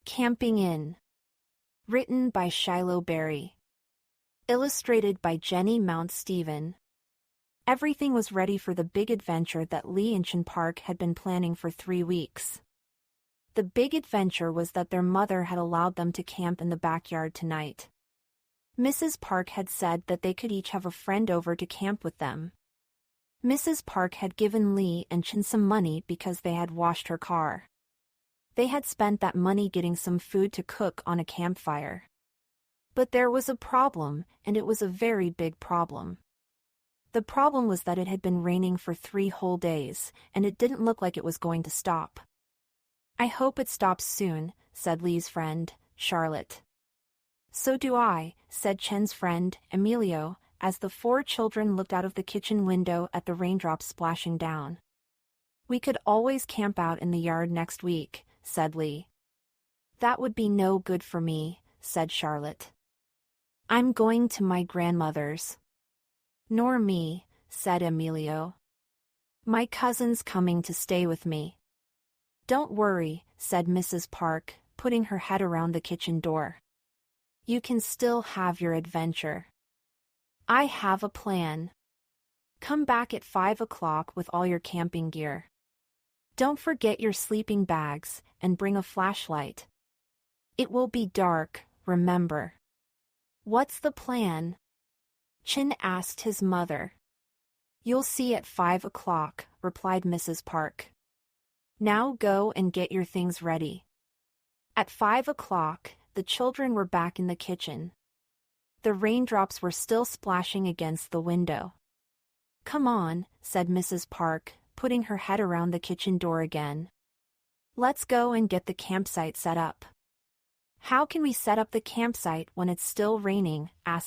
Camping in. Written by Shilo Berry. Illustrated by Jenny Mount Stephen. Everything was ready for the big adventure that Lee and Chin Park had been planning for 3 weeks. The big adventure was that their mother had allowed them to camp in the backyard tonight. Mrs. Park had said that they could each have a friend over to camp with them. Mrs. Park had given Lee and Chin some money because they had washed her car. They had spent that money getting some food to cook on a campfire. But there was a problem, and it was a very big problem. The problem was that it had been raining for 3 whole days, and it didn't look like it was going to stop. "I hope it stops soon," said Lee's friend, Charlotte. "So do I," said Chen's friend, Emilio, as the 4 children looked out of the kitchen window at the raindrops splashing down. "We could always camp out in the yard next week," said Lee. "That would be no good for me," said Charlotte. "I'm going to my grandmother's." "Nor me," said Emilio. "My cousin's coming to stay with me." "Don't worry," said Mrs. Park, putting her head around the kitchen door. "You can still have your adventure. I have a plan. Come back at 5 o'clock with all your camping gear. Don't forget your sleeping bags, and bring a flashlight. It will be dark, remember." "What's the plan?" Chin asked his mother. "You'll see at 5 o'clock," replied Mrs. Park. "Now go and get your things ready." At 5 o'clock, the children were back in the kitchen. The raindrops were still splashing against the window. "Come on," said Mrs. Park, putting her head around the kitchen door again. "Let's go and get the campsite set up." "How can we set up the campsite when it's still raining?" asked